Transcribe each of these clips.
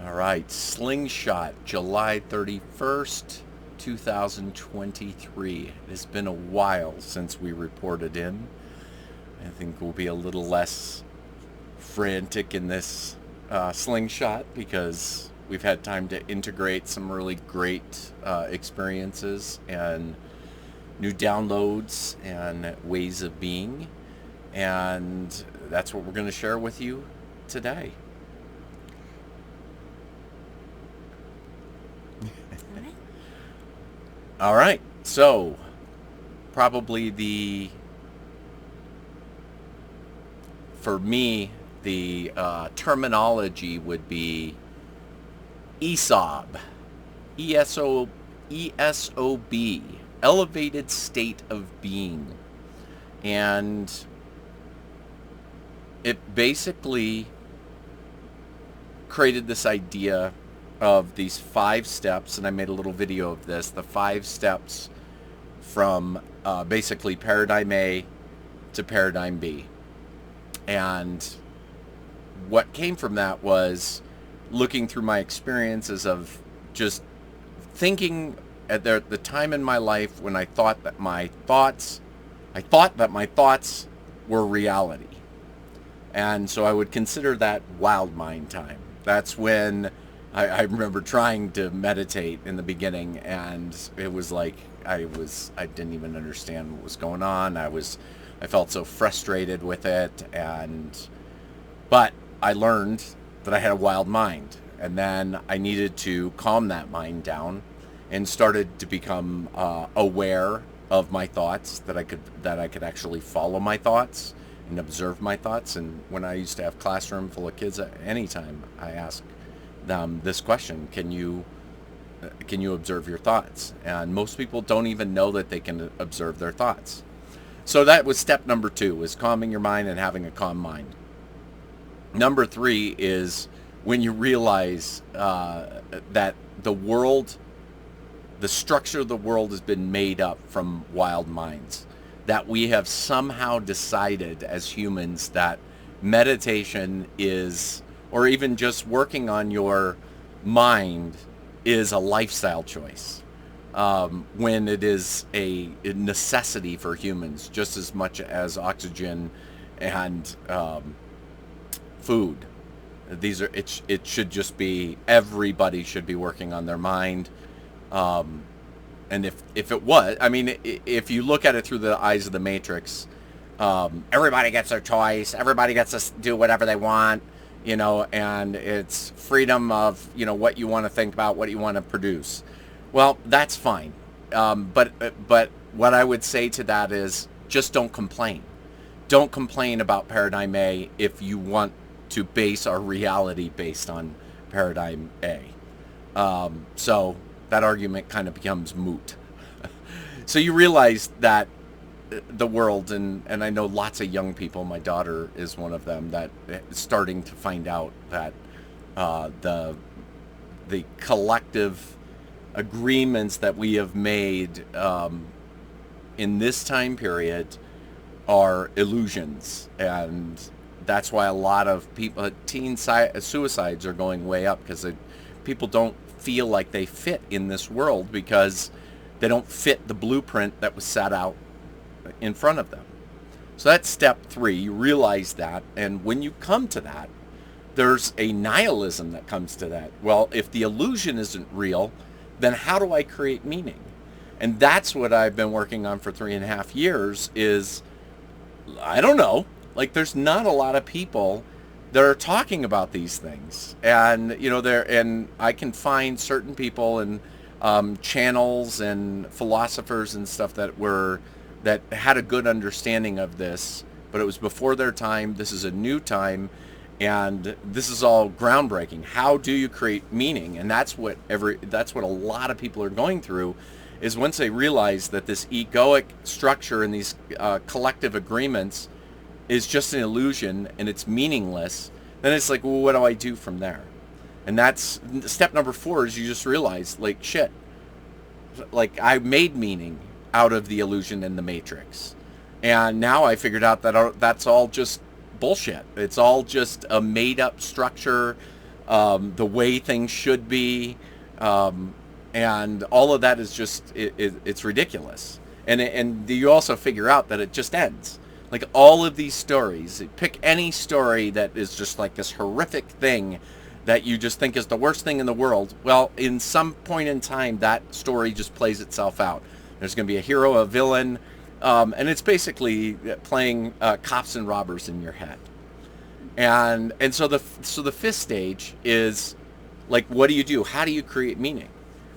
All right, Slingshot July 31st, 2023. It has been a while since we reported in. I think we'll be a little less frantic in this slingshot because we've had time to integrate some really great experiences and new downloads and ways of being. And that's what we're going to share with you today. All right, so probably for me, the terminology would be ESOB, ESOB, elevated state of being. And it basically created this idea of these 5 steps, and I made a little video of this, the 5 steps from basically paradigm A to paradigm B. And what came from that was looking through my experiences of just thinking at the time in my life when I thought that my thoughts were reality. And so I would consider that wild mind time. That's when I remember trying to meditate in the beginning, and it was like I didn't even understand what was going on. I felt so frustrated with it, but I learned that I had a wild mind, and then I needed to calm that mind down, and started to become aware of my thoughts, that I could actually follow my thoughts and observe my thoughts. And when I used to have a classroom full of kids, at any time I asked them this question: can you observe your thoughts? And most people don't even know that they can observe their thoughts. So that was step number 2, was calming your mind and having a calm mind. Number 3 is when you realize that the structure of the world has been made up from wild minds, that we have somehow decided as humans that meditation is, or even just working on your mind, is a lifestyle choice, when it is a necessity for humans just as much as oxygen and food. It should just be, everybody should be working on their mind. And if it was, I mean, if you look at it through the eyes of the Matrix, everybody gets their choice, everybody gets to do whatever they want, and it's freedom of, what you want to think about, what you want to produce. Well, that's fine. But what I would say to that is just don't complain. Don't complain about paradigm A if you want to base our reality based on paradigm A. So that argument kind of becomes moot. So you realize that the world, and I know lots of young people, my daughter is one of them, that is starting to find out that the collective agreements that we have made in this time period are illusions. And that's why a lot of people, teen suicides are going way up, because people don't feel like they fit in this world because they don't fit the blueprint that was set out in front of them. So that's step 3. You realize that, and when you come to that, there's a nihilism that comes to that. Well, if the illusion isn't real, then how do I create meaning? And that's what I've been working on for 3.5 years is, I don't know, like there's not a lot of people that are talking about these things. And, and I can find certain people and channels and philosophers and stuff that had a good understanding of this, but it was before their time. This is a new time, and this is all groundbreaking. How do you create meaning? And that's what a lot of people are going through, is once they realize that this egoic structure and these collective agreements is just an illusion and it's meaningless, then it's like, well, what do I do from there? And that's step number 4, is you just realize, like, shit, like I made meaning out of the illusion in the Matrix. And now I figured out that that's all just bullshit. It's all just a made up structure the way things should be, um, and all of that is just it's ridiculous. And you also figure out that it just ends. Like all of these stories, pick any story that is just like this horrific thing that you just think is the worst thing in the world. Well, in some point in time, that story just plays itself out. There's going to be a hero, a villain, and it's basically playing cops and robbers in your head. And so the fifth stage is like, what do you do? How do you create meaning?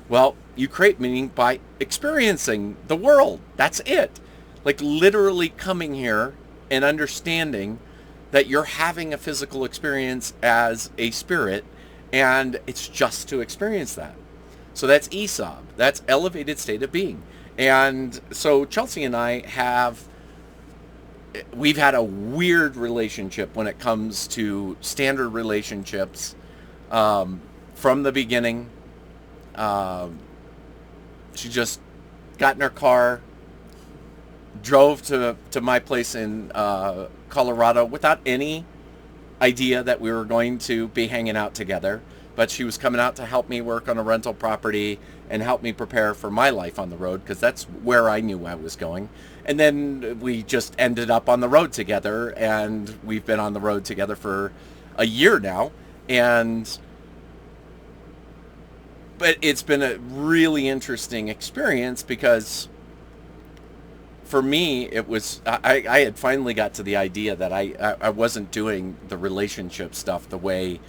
Well, you create meaning by experiencing the world. That's it. Like literally coming here and understanding that you're having a physical experience as a spirit, and it's just to experience that. So that's ESOB. That's elevated state of being. And so Chelsea and I we've had a weird relationship when it comes to standard relationships. From the beginning, she just got in her car, drove to my place in Colorado without any idea that we were going to be hanging out together. But she was coming out to help me work on a rental property and help me prepare for my life on the road, because that's where I knew I was going. And then we just ended up on the road together, and we've been on the road together for a year now. But it's been a really interesting experience, because for me, it was, I had finally got to the idea that I wasn't doing the relationship stuff the way,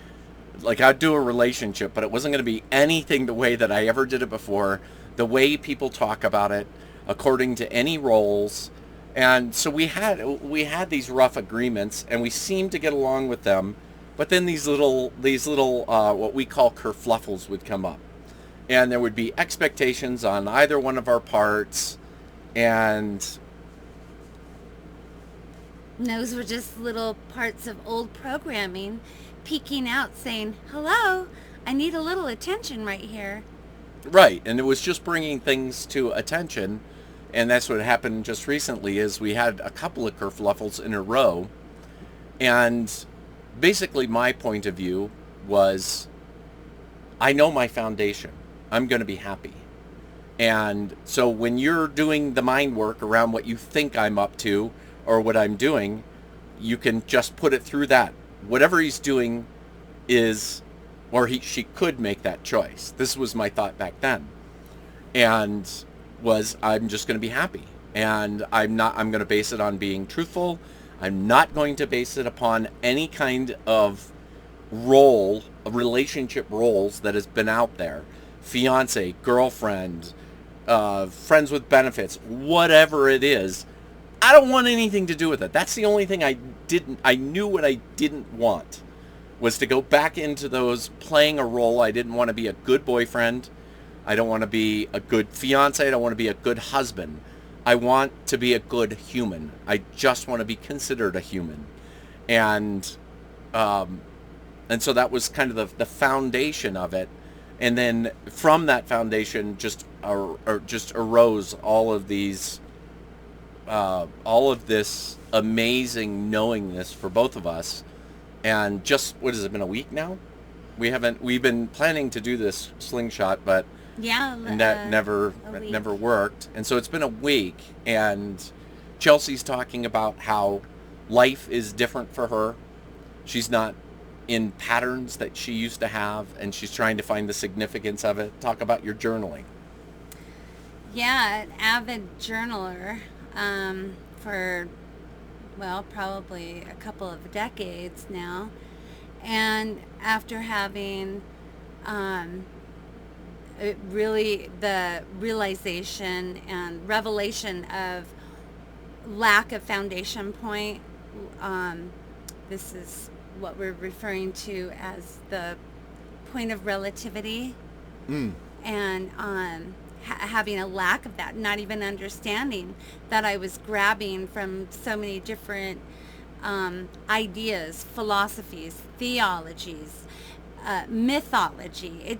like I'd do a relationship, but it wasn't going to be anything the way that I ever did it before, the way people talk about it, according to any roles. And so we had these rough agreements, and we seemed to get along with them. But then these little what we call kerfluffles would come up, and there would be expectations on either one of our parts. And those were just little parts of old programming peeking out saying, hello, I need a little attention right here. Right, and it was just bringing things to attention. And that's what happened just recently, is we had a couple of kerfluffles in a row. And basically my point of view was, I know my foundation. I'm going to be happy. And so when you're doing the mind work around what you think I'm up to or what I'm doing, you can just put it through that. Whatever he's doing is, or she could make that choice. This was my thought back then. And was, I'm just going to be happy. And I'm going to base it on being truthful. I'm not going to base it upon any kind of relationship roles that has been out there. Fiance, girlfriend, friends with benefits, whatever it is. I don't want anything to do with it. That's the only thing I knew what I didn't want was to go back into those playing a role. I didn't want to be a good boyfriend. I don't want to be a good fiance. I don't want to be a good husband. I want to be a good human. I just want to be considered a human. And so that was kind of the foundation of it. And then from that foundation just arose all of these, all of this amazing knowingness for both of us. And just, what has it been, a week now? We've been planning to do this slingshot, but that never worked. And so it's been a week, and Chelsea's talking about how life is different for her. She's not in patterns that she used to have, and she's trying to find the significance of it. Talk about your journaling. Yeah, an avid journaler for, well, probably a couple of decades now. And after having really the realization and revelation of lack of foundation point, this is what we're referring to as the point of relativity. And having a lack of that, not even understanding that I was grabbing from so many different ideas, philosophies, theologies, mythology.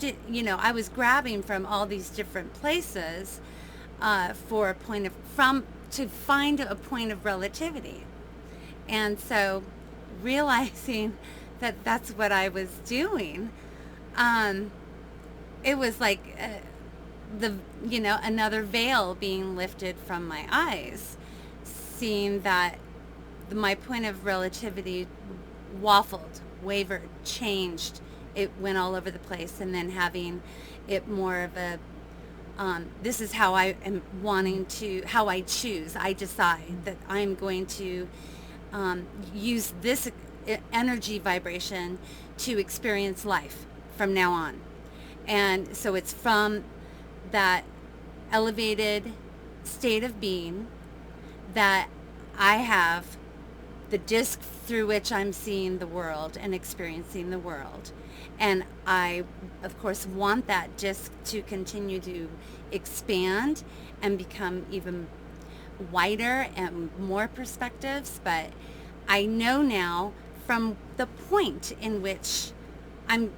I was grabbing from all these different places for to find a point of relativity. And so realizing that that's what I was doing. Um, it was like another veil being lifted from my eyes, seeing that my point of relativity waffled, wavered, changed. It went all over the place, and then having it more of a this is how I am how I choose. I decide that I'm going to use this energy vibration to experience life from now on. And so it's from that elevated state of being that I have the disc through which I'm seeing the world and experiencing the world. And I, of course, want that disc to continue to expand and become even wider and more perspectives. But I know now from the point in which I'm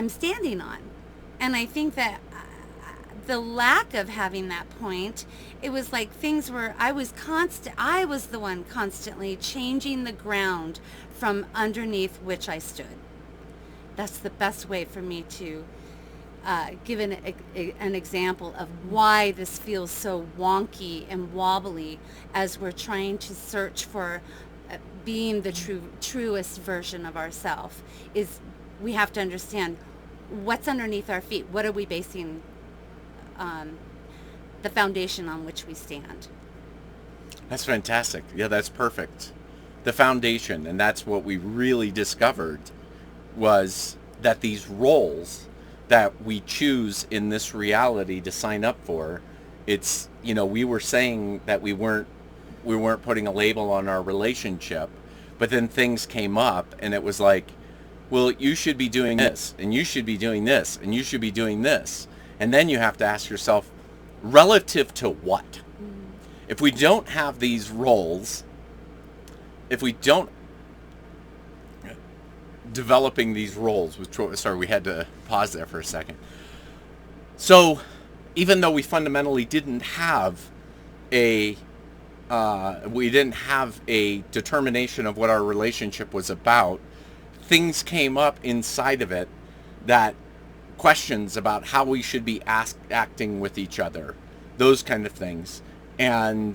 standing on. And I think that the lack of having that point, it was like things were, I was the one constantly changing the ground from underneath which I stood. That's the best way for me to give an example of why this feels so wonky and wobbly as we're trying to search for being the truest version of ourselves. Is we have to understand what's underneath our feet. What are we basing the foundation on which we stand? That's fantastic. Yeah, that's perfect. The foundation, and that's what we really discovered, was that these roles that we choose in this reality to sign up for, it's, we were saying that we weren't putting a label on our relationship, but then things came up and it was like, well, you should be doing this, and you should be doing this, and you should be doing this. And then you have to ask yourself, relative to what? If we don't have these roles, if we don't developing these roles, we had to pause there for a second. So even though we fundamentally didn't have a determination of what our relationship was about, things came up inside of it, that questions about how we should be acting with each other, those kind of things. And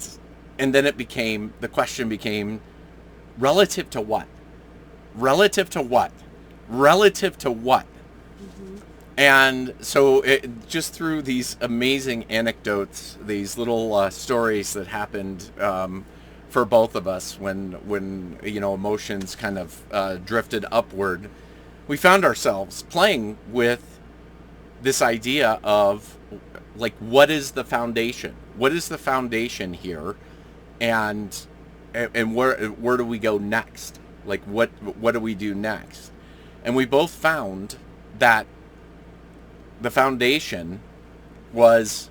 then the question became, relative to what? Relative to what? Relative to what? Mm-hmm. And so just through these amazing anecdotes, these little stories that happened for both of us when emotions kind of drifted upward, we found ourselves playing with this idea of, like, what is the foundation? What is the foundation here? And where do we go next? Like, what do we do next? And we both found that the foundation was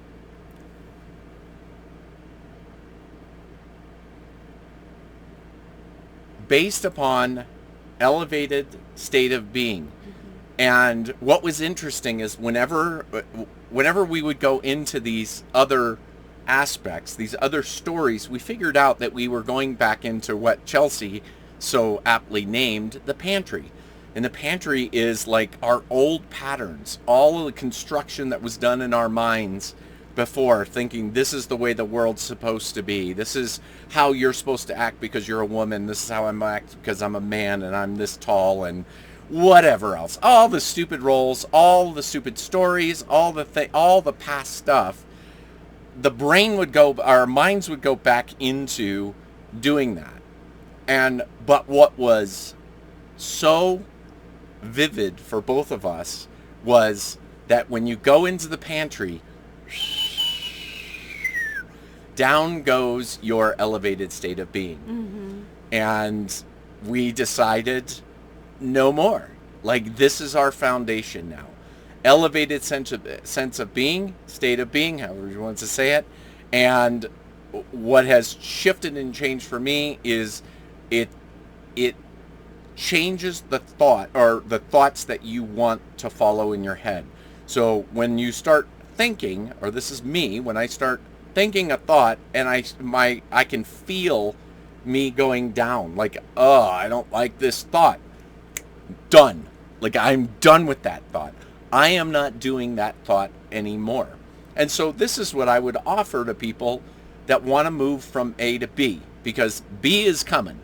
based upon elevated state of being. And what was interesting is whenever we would go into these other aspects, these other stories, we figured out that we were going back into what Chelsea so aptly named the pantry. And the pantry is like our old patterns, all of the construction that was done in our minds before, thinking this is the way the world's supposed to be. This is how you're supposed to act because you're a woman. This is how I'm act because I'm a man and I'm this tall, and whatever else. All the stupid roles, all the stupid stories, all the past stuff. Our minds would go back into doing that. But what was so vivid for both of us was that when you go into the pantry, down goes your elevated state of being. Mm-hmm. And we decided no more. Like, this is our foundation now. Elevated sense of being, state of being, however you want to say it. And what has shifted and changed for me is it changes the thought, or the thoughts that you want to follow in your head. So when you start thinking, or this is me, when I start thinking a thought and I can feel me going down, like, oh, I don't like this thought. Done. Like, I'm done with that thought. I am not doing that thought anymore. And so this is what I would offer to people that want to move from A to B, because B is coming.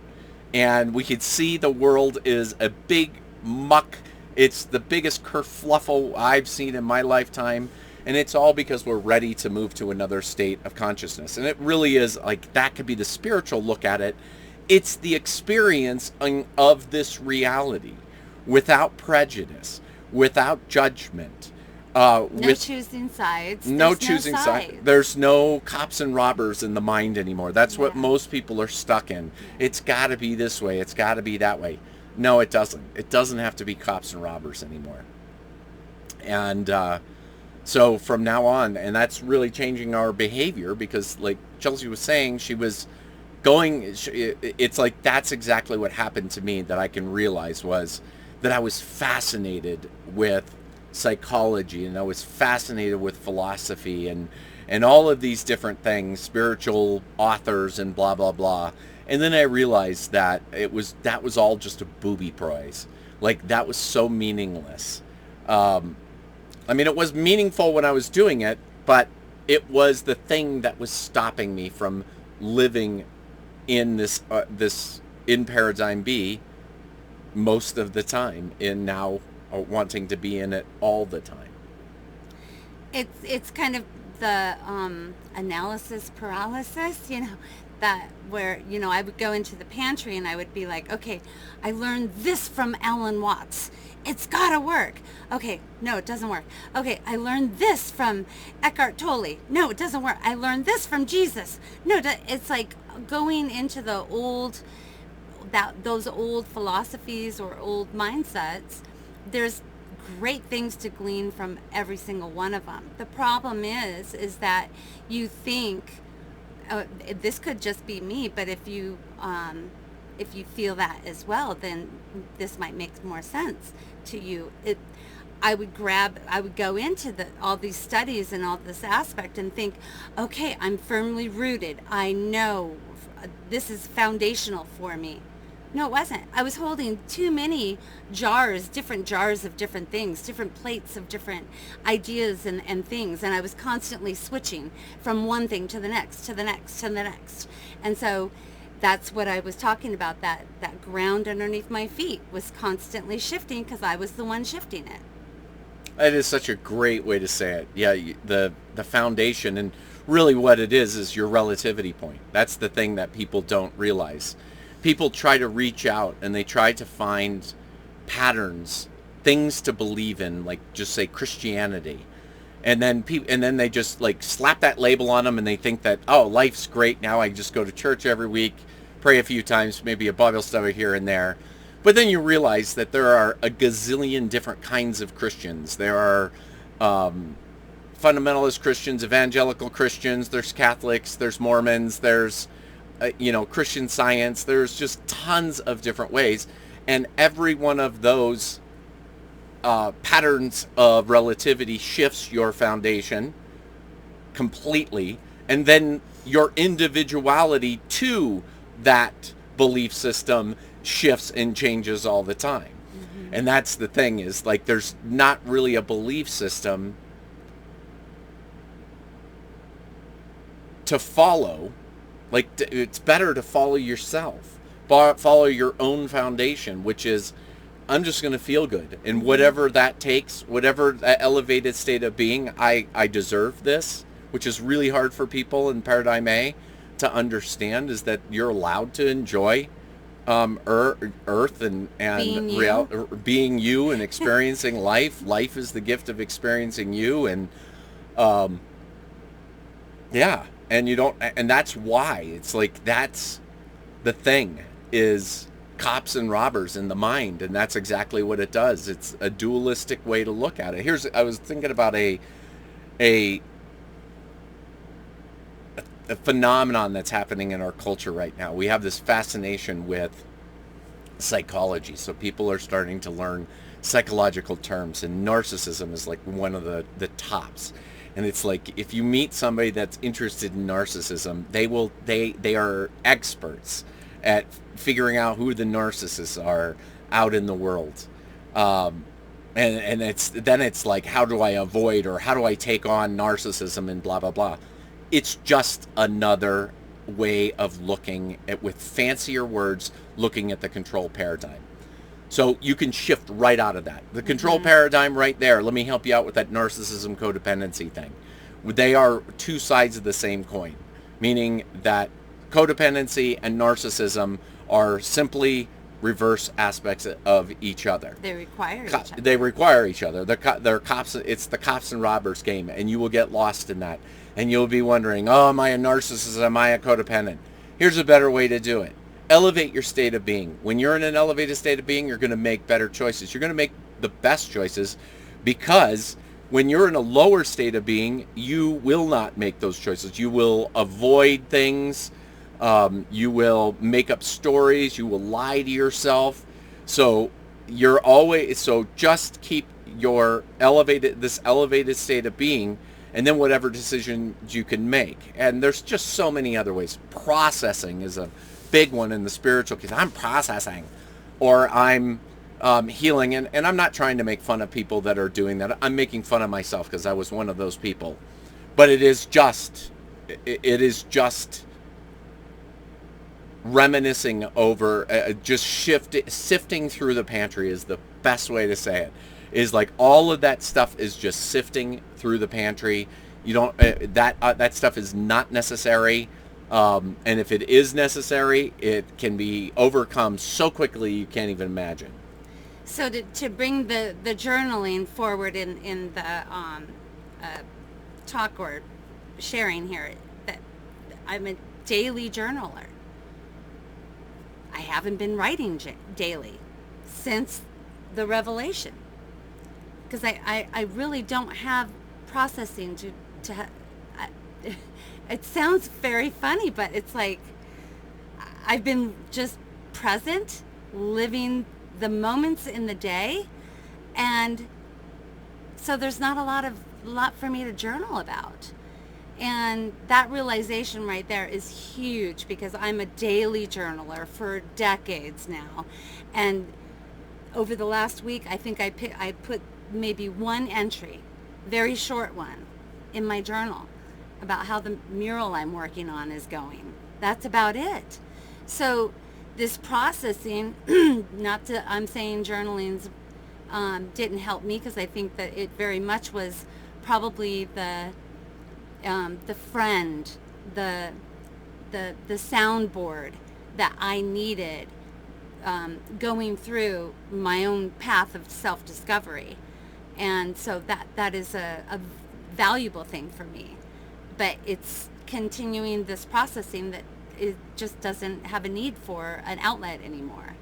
And we could see the world is a big muck. It's the biggest kerfluffle I've seen in my lifetime. And it's all because we're ready to move to another state of consciousness. And it really is like, that could be the spiritual look at it. It's the experience of this reality without prejudice, without judgment. No choosing sides. No choosing sides. There's no cops and robbers in the mind anymore. That's what most people are stuck in. It's got to be this way. It's got to be that way. No, it doesn't. It doesn't have to be cops and robbers anymore. And so from now on, and that's really changing our behavior, because like Chelsea was saying, she was going, it's like that's exactly what happened to me that I can realize, was that I was fascinated with psychology, and I was fascinated with philosophy and all of these different things, spiritual authors and blah blah blah. And then I realized that that was all just a booby prize. Like, that was so meaningless. I mean, it was meaningful when I was doing it, but it was the thing that was stopping me from living in this in paradigm B most of the time, in now wanting to be in it all the time. It's kind of the analysis paralysis, that where, I would go into the pantry and I would be like, okay, I learned this from Alan Watts. It's gotta work. Okay, no, it doesn't work. Okay, I learned this from Eckhart Tolle. No, it doesn't work. I learned this from Jesus. No, it's like going into the those old philosophies or old mindsets. There's great things to glean from every single one of them. The problem is that you think, this could just be me, but if you feel that as well, then this might make more sense to you. I would go into all these studies and all this aspect and think, okay, I'm firmly rooted. I know this is foundational for me. No, it wasn't. I was holding too many different jars of different things, different plates of different ideas and things. And I was constantly switching from one thing to the next, to the next, to the next. And so that's what I was talking about, that ground underneath my feet was constantly shifting because I was the one shifting it. That is such a great way to say it. Yeah, the foundation, and really what it is your relativity point. That's the thing that people don't realize. People try to reach out and they try to find patterns, things to believe in, like just say Christianity. And then they just like slap that label on them, and they think that, oh, life's great. Now I just go to church every week, pray a few times, maybe a Bible study here and there. But then you realize that there are a gazillion different kinds of Christians. There are fundamentalist Christians, evangelical Christians, there's Catholics, there's Mormons, there's Christian Science. There's just tons of different ways, and every one of those patterns of relativity shifts your foundation completely, and then your individuality to that belief system shifts and changes all the time. Mm-hmm. And that's the thing, is like there's not really a belief system to follow. Like, it's better to follow yourself, follow your own foundation, which is, I'm just going to feel good. And whatever that takes, whatever that elevated state of being, I deserve this, which is really hard for people in Paradigm A to understand, is that you're allowed to enjoy Earth and being you and experiencing life. Life is the gift of experiencing you. And and you don't, and that's why it's like, that's the thing, is cops and robbers in the mind, and that's exactly what it does. It's a dualistic way to look at it. I was thinking about a phenomenon that's happening in our culture right now. We have this fascination with psychology, so people are starting to learn psychological terms, and narcissism is like one of the tops. And it's like, if you meet somebody that's interested in narcissism, they are experts at figuring out who the narcissists are, out in the world. And it's like, how do I avoid, or how do I take on narcissism and blah blah blah. It's just another way of looking at, with fancier words, looking at the control paradigm. So you can shift right out of that. The control paradigm right there, let me help you out with that narcissism codependency thing. They are two sides of the same coin, meaning that codependency and narcissism are simply reverse aspects of each other. They require each other. They require each other. They're cops. It's the cops and robbers game, and you will get lost in that. And you'll be wondering, oh, am I a narcissist? Am I a codependent? Here's a better way to do it. Elevate your state of being. When you're in an elevated state of being, you're going to make better choices. You're going to make the best choices, because when you're in a lower state of being, you will not make those choices. You will avoid things. You will make up stories. You will lie to yourself. So just keep your elevated state of being, and then whatever decisions you can make. And there's just so many other ways. Processing is a big one in the spiritual case. I'm processing, or I'm healing. And I'm not trying to make fun of people that are doing that. I'm making fun of myself, because I was one of those people. But it is just reminiscing over, just sifting through the pantry is the best way to say it. Is like all of that stuff is just sifting through the pantry. You don't that stuff is not necessary, and if it is necessary, it can be overcome so quickly you can't even imagine. So to bring the journaling forward in the talk or sharing here, that I'm a daily journaler. I haven't been writing daily since the revelation, because I really don't have processing it sounds very funny, but it's like I've been just present, living the moments in the day, and so there's not a lot for me to journal about. And that realization right there is huge, because I'm a daily journaler for decades now. And over the last week, I think I put maybe one entry, very short one, in my journal about how the mural I'm working on is going. That's about it. So this processing, I'm saying journaling's didn't help me, because I think that it very much was probably the friend, the soundboard that I needed, going through my own path of self-discovery. And so that is a valuable thing for me. But it's continuing this processing that it just doesn't have a need for an outlet anymore.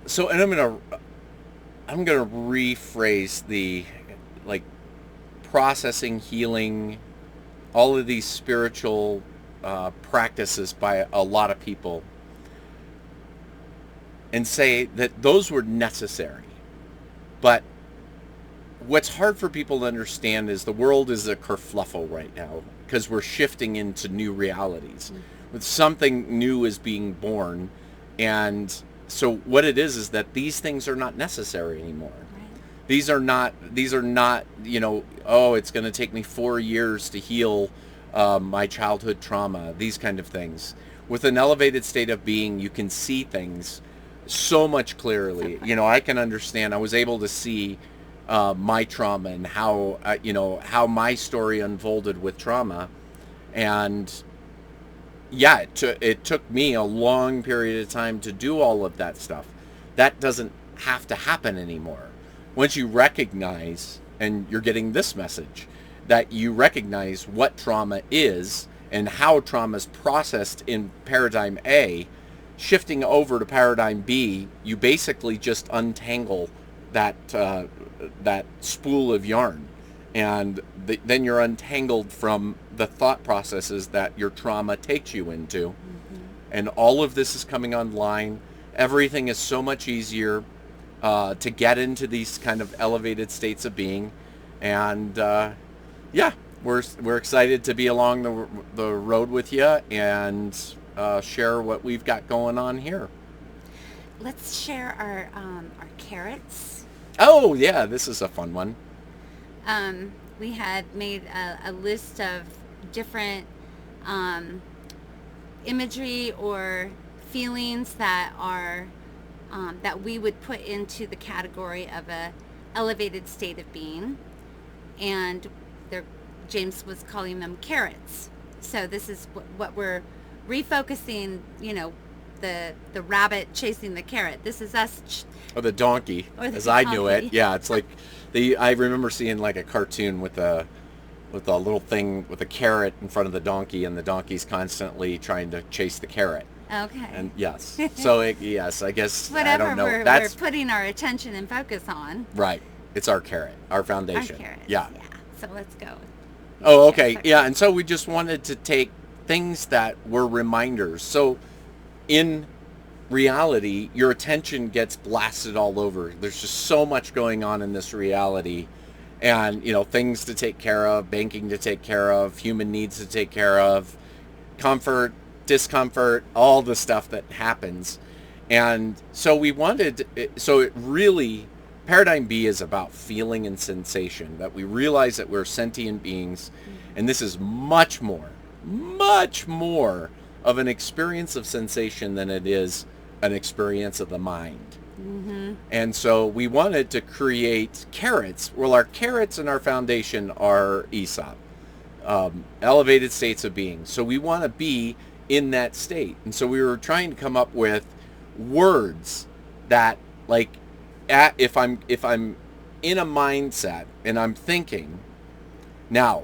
So, and I'm gonna rephrase the, like, processing, healing, all of these spiritual practices by a lot of people, and say that those were necessary. But what's hard for people to understand is the world is a kerfluffle right now, because we're shifting into new realities. With something new is being born, and so what it is that these things are not necessary anymore. These are not, oh, it's going to take me 4 years to heal my childhood trauma, these kind of things. With an elevated state of being, you can see things so much clearly. I can understand. I was able to see my trauma and how my story unfolded with trauma. And yeah, it took me a long period of time to do all of that stuff. That doesn't have to happen anymore. Once you recognize, and you're getting this message, that you recognize what trauma is and how trauma is processed in paradigm A, shifting over to paradigm B, you basically just untangle that spool of yarn, and then you're untangled from the thought processes that your trauma takes you into. And all of this is coming online. Everything is so much easier to get into these kind of elevated states of being, and we're excited to be along the road with you and share what we've got going on here. let's share our carrots. Oh, yeah, this is a fun one. We had made a list of different um, imagery or feelings that are that we would put into the category of a elevated state of being, and there, James was calling them carrots. So this is what we're refocusing. The rabbit chasing the carrot. This is us. Or the donkey, Or the as I knew it. donkey. Yeah, it's like I remember seeing like a cartoon with a little thing with a carrot in front of the donkey, and the donkey's constantly trying to chase the carrot. Okay. And yes, so yes, I guess Whatever I don't know. we're putting our attention and focus on. Right. It's our carrot, our foundation. Our carrots. Yeah. Yeah. So let's go. Oh, okay. Yeah, and so we just wanted to take things that were reminders. So in reality, your attention gets blasted all over. There's just so much going on in this reality, and things to take care of, banking to take care of, human needs to take care of, comfort, discomfort, all the stuff that happens. And so it really, Paradigm B is about feeling and sensation, that we realize that we're sentient beings, and this is much more of an experience of sensation than it is an experience of the mind. Mm-hmm. And so we wanted to create carrots. Well, our carrots and our foundation are ESOP, elevated states of being. So we want to be in that state. And so we were trying to come up with words that, like, if I'm in a mindset and I'm thinking, now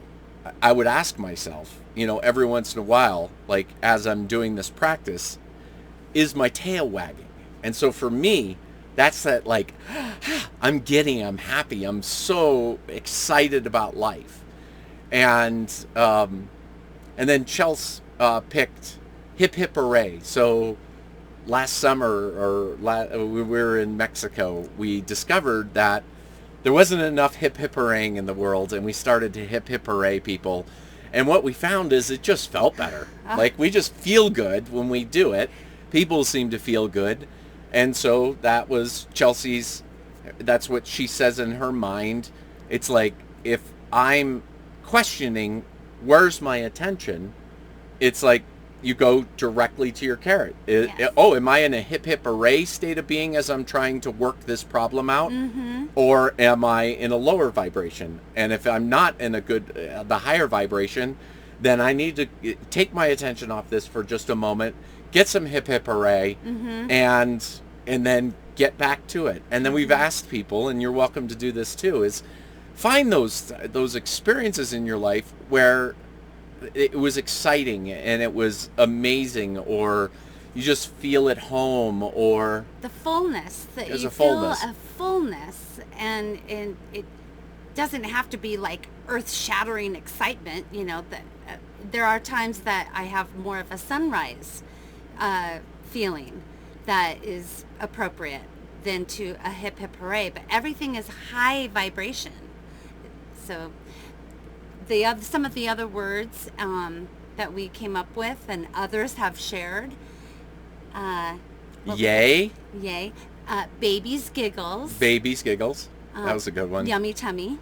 I would ask myself, every once in a while, like as I'm doing this practice, is my tail wagging? And so for me, that's that, like, I'm happy, I'm so excited about life. And then Chelsea picked Hip Hip Hooray. So last summer, we were in Mexico, we discovered that there wasn't enough hip hip hooray in the world, and we started to hip hip hooray people. And what we found is it just felt better. Like, we just feel good when we do it. People seem to feel good. And so that was Chelsea's, that's what she says in her mind. It's like, if I'm questioning where's my attention, it's like you go directly to your carrot. Yes. Am I in a hip hip hooray state of being as I'm trying to work this problem out? Mm-hmm. Or am I in a lower vibration? And if I'm not in the higher vibration, then I need to take my attention off this for just a moment, get some hip hip hooray, Mm-hmm. and then get back to it. And then we've asked people, and you're welcome to do this too, is find those experiences in your life where it was exciting and it was amazing, or you just feel at home, or The fullness that There's you a fullness. feel a fullness, and it doesn't have to be like earth-shattering excitement. That there are times that I have more of a sunrise feeling that is appropriate than to a hip hip hooray. But everything is high vibration. So some of the other words that we came up with and others have shared. yay, Yay. Baby's giggles. baby's giggles. That was a good one. Yummy tummy.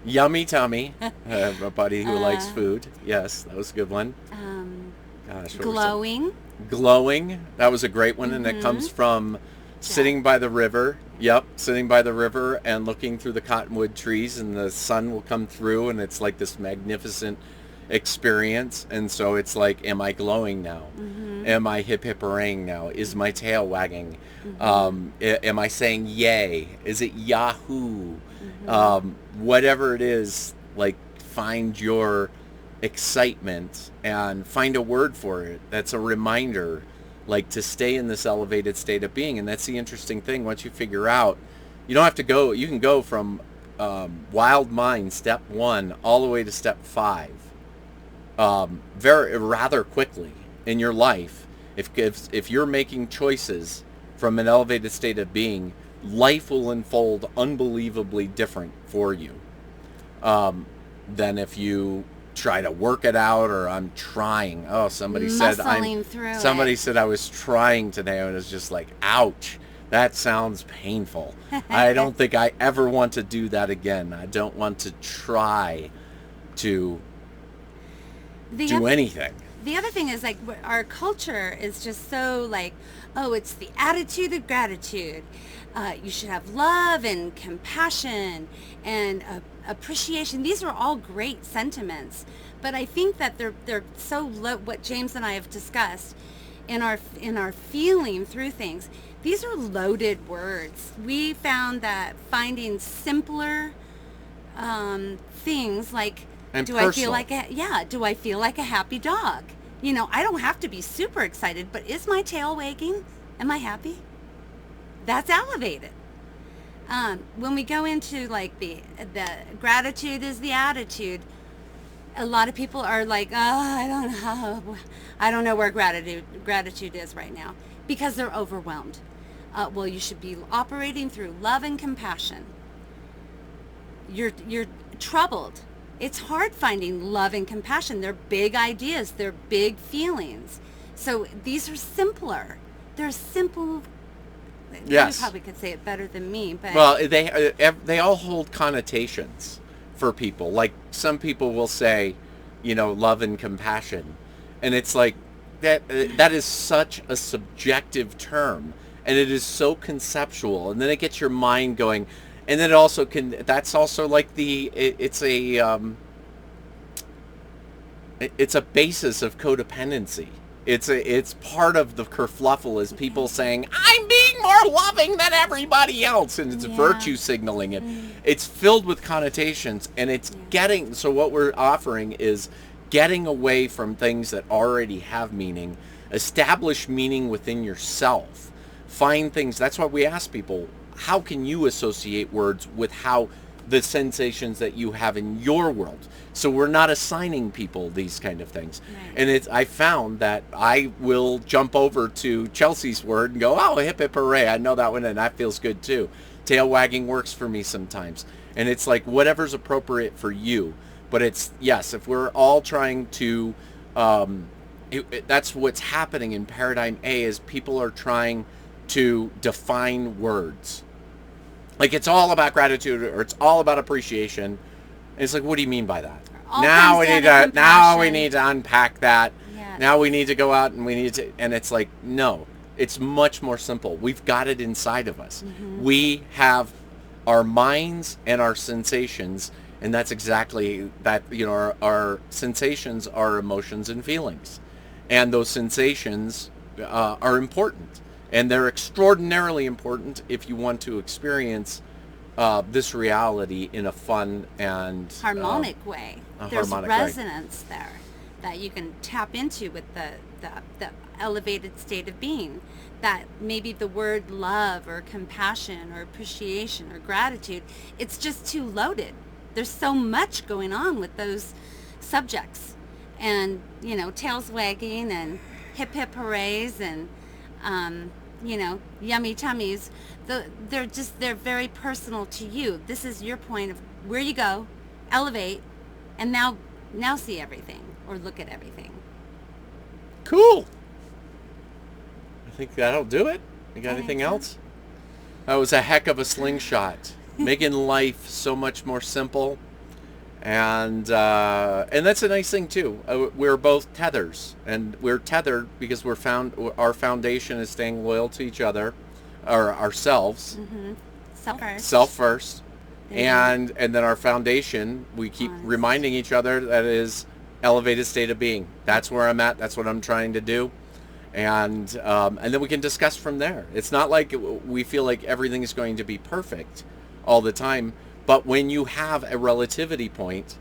Yummy tummy. A buddy who likes food. Yes, that was a good one. Gosh, what were some- Glowing. Glowing. That was a great one, and it comes from sitting by the river. Yep, sitting by the river and looking through the cottonwood trees, and the sun will come through, and it's like this magnificent experience. And so it's like, am I glowing now? Mm-hmm. Am I hip hip hooray now? Is my tail wagging? Mm-hmm. Am I saying yay? Is it Yahoo? Mm-hmm. Whatever it is, like, find your excitement and find a word for it that's a reminder, like, to stay in this elevated state of being. And that's the interesting thing. Once you figure out, you don't have to go, you can go from wild mind step 1 all the way to step 5 rather quickly in your life. If you're making choices from an elevated state of being, life will unfold unbelievably different for you than if you try to work it out, or I'm trying. Oh, somebody said Muscling through somebody it. said I was trying today, and it was just like, ouch. That sounds painful. I don't think I ever want to do that again. I don't want to try to The do oth- anything. the other thing is like our culture is just so like, oh, it's the attitude of gratitude. You should have love and compassion and appreciation. These are all great sentiments, but I think that they're so low. What James and I have discussed in our feeling through things, these are loaded words. We found that finding simpler things like, And do I feel personal. like do I feel like a happy dog? I don't have to be super excited, but is my tail wagging? Am I happy? That's elevated. When we go into like the gratitude is the attitude, a lot of people are like, oh, I don't know where gratitude is right now because they're overwhelmed. Well, you should be operating through love and compassion. You're troubled. It's hard finding love and compassion. They're big ideas. They're big feelings. So these are simpler. They're simple. Yes. You probably could say it better than me, but Well, they all hold connotations for people. Like some people will say, love and compassion, and it's like that is such a subjective term, and it is so conceptual, and then it gets your mind going, and then it also can. That's also like it's a basis of codependency. It's part of the kerfluffle is people saying, I'm being more loving than everybody else, and it's virtue signaling it. It's filled with connotations, and it's so what we're offering is getting away from things that already have meaning, establish meaning within yourself, find things. That's why we ask people, how can you associate words with how the sensations that you have in your world? So we're not assigning people these kind of things. Right. And I found that I will jump over to Chelsea's word and go, oh, hip hip hooray, I know that one, and that feels good too. Tail wagging works for me sometimes. And it's like whatever's appropriate for you. But it's, yes, if we're all trying to, that's what's happening in Paradigm A is people are trying to define words. Like it's all about gratitude or it's all about appreciation. And it's like, what do you mean by that? Now we need to unpack that. Yes. Now we need to go out and and it's like, no, it's much more simple. We've got it inside of us. Mm-hmm. We have our minds and our sensations, and that's exactly that, our sensations are emotions and feelings. And those sensations are important. And they're extraordinarily important if you want to experience this reality in a fun and harmonic way. There's resonance there that you can tap into with the elevated state of being. That maybe the word love or compassion or appreciation or gratitude, it's just too loaded. There's so much going on with those subjects. And, tails wagging and hip hip hoorays and yummy tummies. They're very personal to you. This is your point of where you go, elevate, and now see everything or look at everything. Cool. I think that'll do it. You got anything else? That was a heck of a slingshot, making life so much more simple. And that's a nice thing too. We're both tethers, and we're tethered because our foundation is staying loyal to each other, or ourselves. Mm-hmm. Self first, and then our foundation. We keep reminding each other that is elevated state of being. That's where I'm at. That's what I'm trying to do, and then we can discuss from there. It's not like we feel like everything is going to be perfect all the time. But when you have a relativity point,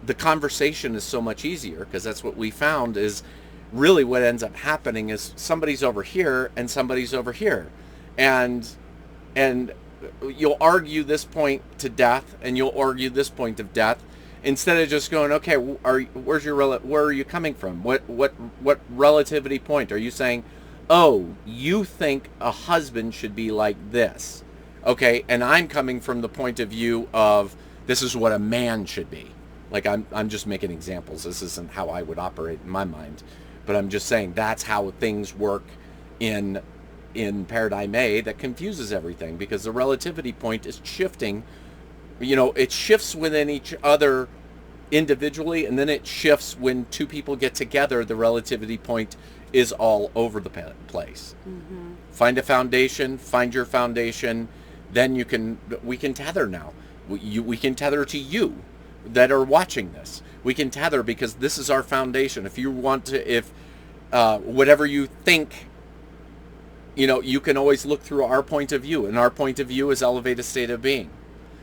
the conversation is so much easier because that's what we found is really what ends up happening is somebody's over here and somebody's over here. And you'll argue this point to death and you'll argue this point of death instead of just going, okay, where are you coming from? What relativity point? Are you saying, oh, you think a husband should be like this? Okay, and I'm coming from the point of view of this is what a man should be. Like I'm just making examples. This isn't how I would operate in my mind, but I'm just saying that's how things work in in Paradigm A that confuses everything, because the relativity point is shifting. It shifts within each other individually, and then it shifts when two people get together. The relativity point is all over the place. Mm-hmm. Find a foundation, find your foundation, then we can tether now. We can tether to you that are watching this. We can tether because this is our foundation. If you want to, whatever you think, you can always look through our point of view, and our point of view is elevated state of being.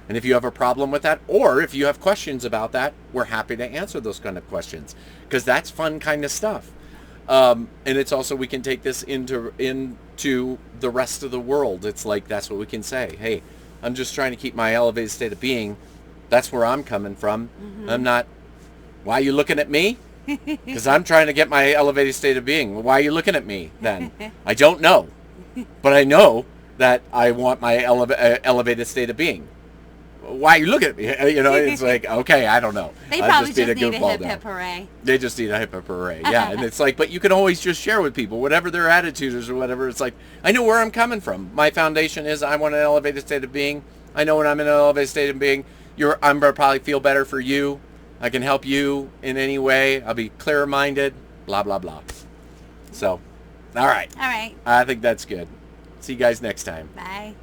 And if you have a problem with that, or if you have questions about that, we're happy to answer those kind of questions, because that's fun kind of stuff. And it's also, we can take this into the rest of the world. It's like, that's what we can say. Hey, I'm just trying to keep my elevated state of being. That's where I'm coming from. Mm-hmm. I'm not, why are you looking at me? Because I'm trying to get my elevated state of being. Well, why are you looking at me then? I don't know. But I know that I want my elevated state of being. Why are you looking at me? It's like, okay, I don't know. They probably just need a hip hip hooray. They just need a hip hip hooray. Yeah, and it's like, but you can always just share with people, whatever their attitude is or whatever. It's like, I know where I'm coming from. My foundation is I want an elevated state of being. I know when I'm in an elevated state of being, I'm going to probably feel better for you. I can help you in any way. I'll be clear-minded, blah, blah, blah. So, all right. All right. I think that's good. See you guys next time. Bye.